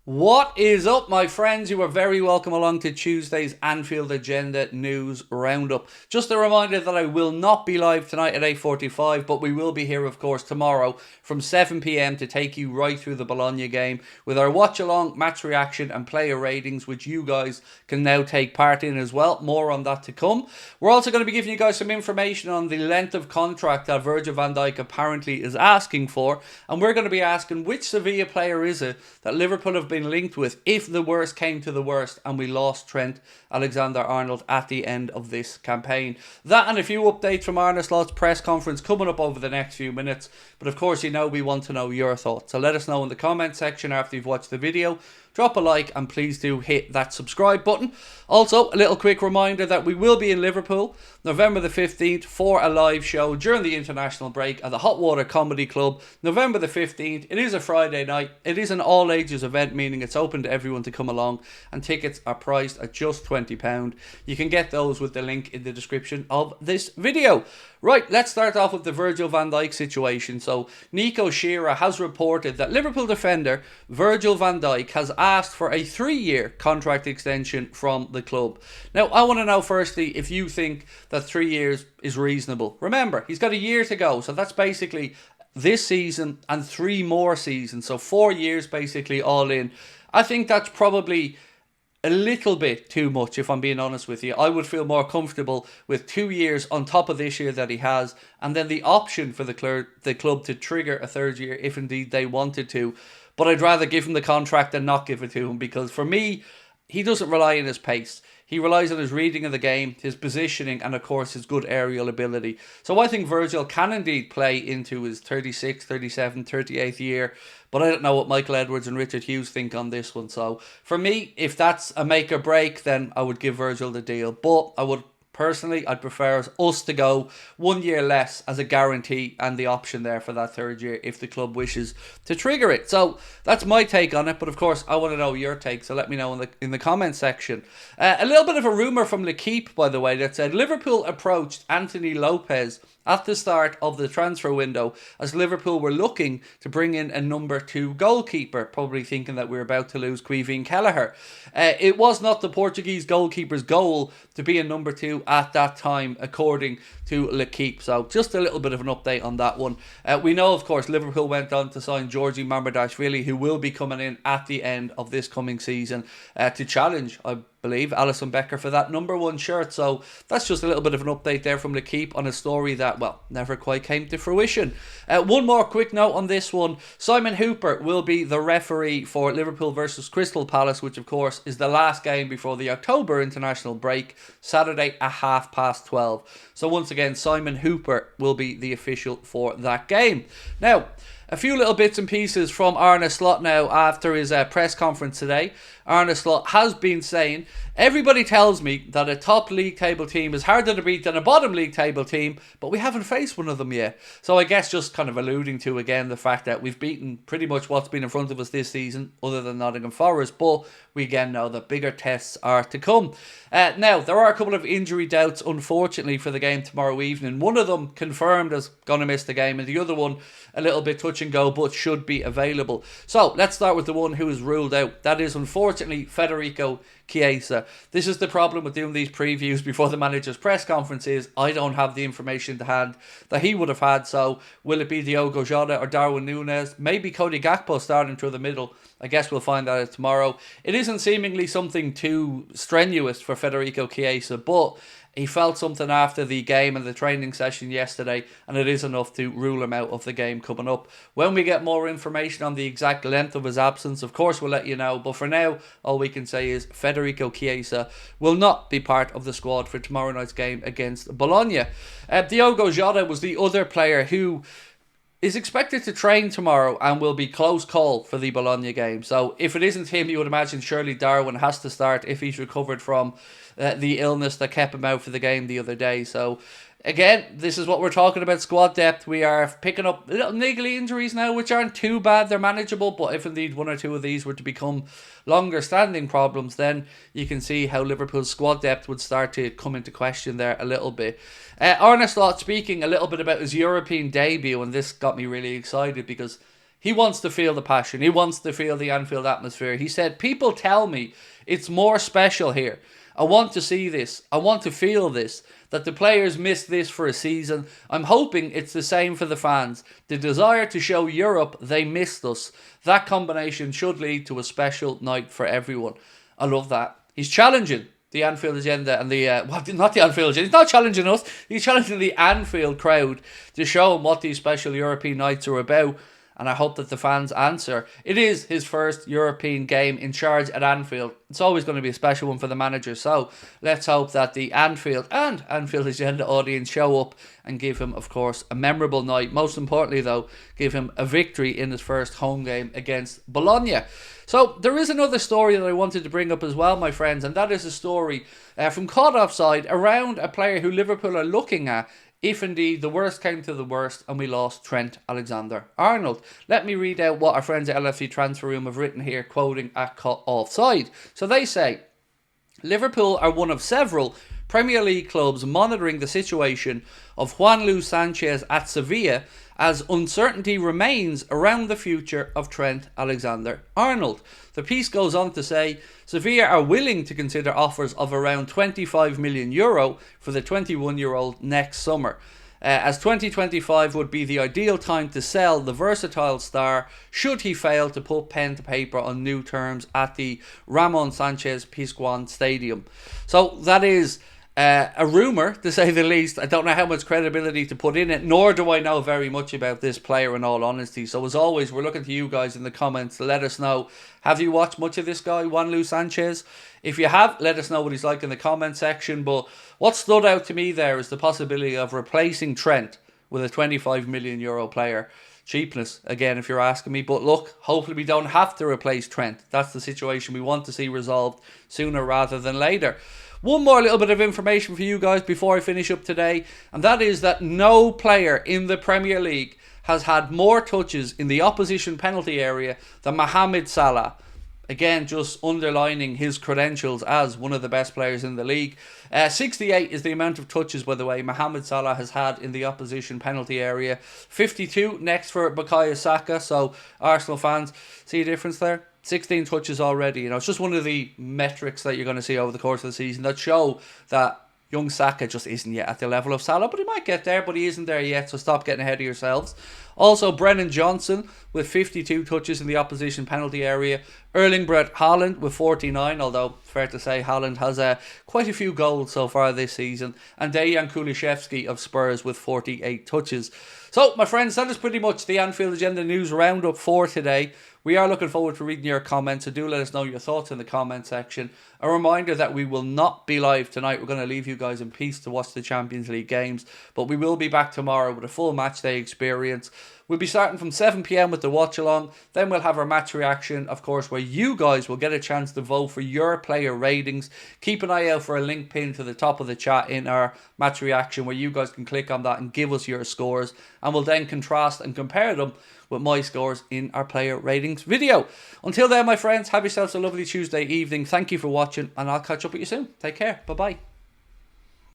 What is up, my friends? You are very welcome along to Tuesday's Anfield Agenda News Roundup. Just a reminder that I will not be live tonight at 8:45, but we will be here, of course, tomorrow from 7 p.m. to take you right through the Bologna game with our watch-along, match reaction and player ratings, which you guys can now take part in as well. More on that to come. We're also going to be giving you guys some information on the length of contract that Virgil van Dijk apparently is asking for, and we're going to be asking which Sevilla player is it that Liverpool have been linked with if the worst came to the worst and we lost Trent Alexander-Arnold at the end of this campaign. That and a few updates from Arne Slot's press conference coming up over the next few minutes. But of course, you know we want to know your thoughts. So let us know in the comment section after you've watched the video. Drop a like and please do hit that subscribe button. Also, a little quick reminder that we will be in Liverpool November the 15th for a live show during the international break at the Hot Water Comedy Club. November the 15th. It is a Friday night. It is an all ages event, meaning it's open to everyone to come along, and tickets are priced at just £20. You can get those with the link in the description of this video. Right, let's start off with the Virgil van Dijk situation. So, Nico Shearer has reported that Liverpool defender Virgil van Dijk has asked for a 3-year contract extension from the club. Now, I want to know firstly if you think that 3 years is reasonable. Remember, he's got a year to go, so that's basically this season and 3 more seasons. So 4 years basically all in. I think that's probably a little bit too much, if I'm being honest with you. I would feel more comfortable with 2 years on top of this year that he has, and then the option for the club to trigger a 3rd year if indeed they wanted to. But I'd rather give him the contract than not give it to him, because for me, he doesn't rely on his pace. He relies on his reading of the game, his positioning, and of course his good aerial ability. So I think Virgil can indeed play into his 36th, 37th, 38th year. But I don't know what Michael Edwards and Richard Hughes think on this one. So for me, if that's a make or break, then I would give Virgil the deal. But personally, I'd prefer us to go 1 year less as a guarantee and the option there for that 3rd year if the club wishes to trigger it. So that's my take on it. But of course, I want to know your take. So let me know in the comment section. A little bit of a rumour from L'Equipe, by the way, that said Liverpool approached Anthony Lopez at the start of the transfer window as Liverpool were looking to bring in a number 2 goalkeeper, probably thinking that we were about to lose Caoimhín Kelleher. It was not the Portuguese goalkeeper's goal to be a number 2 at that time, according to L'Equipe. So just a little bit of an update on that one. We know, of course, Liverpool went on to sign Georgi Mamardashvili, who will be coming in at the end of this coming season to challenge, I believe, Alisson Becker for that number 1 shirt. So that's just a little bit of an update there from L'Equipe on a story that, well, never quite came to fruition. One more quick note on this one. Simon Hooper will be the referee for Liverpool versus Crystal Palace, which of course is the last game before the October international break, Saturday at 12:30. So once again, Simon Hooper will be the official for that game. Now, a few little bits and pieces from Arne Slot now after his press conference today. Arne Slot has been saying, everybody tells me that a top league table team is harder to beat than a bottom league table team, but we haven't faced one of them yet. So I guess just kind of alluding to, again, the fact that we've beaten pretty much what's been in front of us this season, other than Nottingham Forest, but we again know that bigger tests are to come. Now, there are a couple of injury doubts, unfortunately, for the game tomorrow evening. One of them confirmed as going to miss the game, and the other one a little bit touch and go, but should be available. So let's start with the one who is ruled out. That is, unfortunately, Federico Chiesa. This is the problem with doing these previews before the manager's press conferences. I don't have the information to hand that he would have had. So will it be Diogo Jota or Darwin Núñez? Maybe Cody Gakpo starting through the middle. I guess we'll find out tomorrow. It isn't seemingly something too strenuous for Federico Chiesa, but he felt something after the game and the training session yesterday, and it is enough to rule him out of the game coming up. When we get more information on the exact length of his absence, of course we'll let you know, but for now, all we can say is Federico Chiesa will not be part of the squad for tomorrow night's game against Bologna. Diogo Jota was the other player who is expected to train tomorrow and will be close call for the Bologna game. So if it isn't him, you would imagine surely Darwin has to start if he's recovered from the illness that kept him out for the game the other day. So again, this is what we're talking about, squad depth. We are picking up little niggly injuries now, which aren't too bad. They're manageable, but if indeed 1 or 2 of these were to become longer standing problems, then you can see how Liverpool's squad depth would start to come into question there a little bit. Arne Slot speaking a little bit about his European debut, and this got me really excited because He wants to feel the passion. He wants to feel the Anfield atmosphere. He said, people tell me it's more special here. I want to see this. I want to feel this. That the players missed this for a season. I'm hoping it's the same for the fans. The desire to show Europe they missed us. That combination should lead to a special night for everyone. I love that. He's challenging the Anfield Agenda and the... not the Anfield Agenda. He's not challenging us. He's challenging the Anfield crowd to show them what these special European nights are about. And I hope that the fans answer. It is his first European game in charge at Anfield. It's always going to be a special one for the manager. So let's hope that the Anfield and Anfield Agenda audience show up and give him, of course, a memorable night. Most importantly, though, give him a victory in his first home game against Bologna. So there is another story that I wanted to bring up as well, my friends. And that is a story from Caught Offside around a player who Liverpool are looking at if indeed the worst came to the worst and we lost Trent Alexander-Arnold. Let me read out what our friends at LFC Transfer Room have written here, quoting at Cut Offside. So they say, Liverpool are one of several Premier League clubs monitoring the situation of Juan Luis Sanchez at Sevilla as uncertainty remains around the future of Trent Alexander-Arnold. The piece goes on to say, Sevilla are willing to consider offers of around €25 million for the 21-year-old next summer, as 2025 would be the ideal time to sell the versatile star should he fail to put pen to paper on new terms at the Ramon Sanchez Pizjuan Stadium. So that is a rumour, to say the least. I don't know how much credibility to put in it, nor do I know very much about this player in all honesty. So as always, we're looking to you guys in the comments to let us know, have you watched much of this guy, Juan Luis Sanchez? If you have, let us know what he's like in the comment section. But what stood out to me there is the possibility of replacing Trent with a €25 million player. Cheapness, again, if you're asking me. But look, hopefully we don't have to replace Trent. That's the situation we want to see resolved sooner rather than later. One more little bit of information for you guys before I finish up today, and that is that no player in the Premier League has had more touches in the opposition penalty area than Mohamed Salah. Again, just underlining his credentials as one of the best players in the league. 68 is the amount of touches, by the way, Mohamed Salah has had in the opposition penalty area. 52 next for Bukayo Saka. So Arsenal fans, see a difference there? 16 touches already. It's just one of the metrics that you're going to see over the course of the season that show that young Saka just isn't yet at the level of Salah, but he might get there, but he isn't there yet, so stop getting ahead of yourselves. Also, Brennan Johnson with 52 touches in the opposition penalty area. Erling Braut Haaland with 49, although fair to say Haaland has quite a few goals so far this season. And Dejan Kulusevski of Spurs with 48 touches. So, my friends, that is pretty much the Anfield Agenda News Roundup for today. We are looking forward to reading your comments, so do let us know your thoughts in the comment section. A reminder that we will not be live tonight. We're going to leave you guys in peace to watch the Champions League games, but we will be back tomorrow with a full match day experience. We'll be starting from 7 p.m. with the watch along. Then we'll have our match reaction, of course, where you guys will get a chance to vote for your player ratings. Keep an eye out for a link pinned to the top of the chat in our match reaction, where you guys can click on that and give us your scores, and we'll then contrast and compare them with my scores in our player ratings video. Until then, my friends, have yourselves a lovely Tuesday evening. Thank you for watching, and I'll catch up with you soon. Take care. Bye-bye.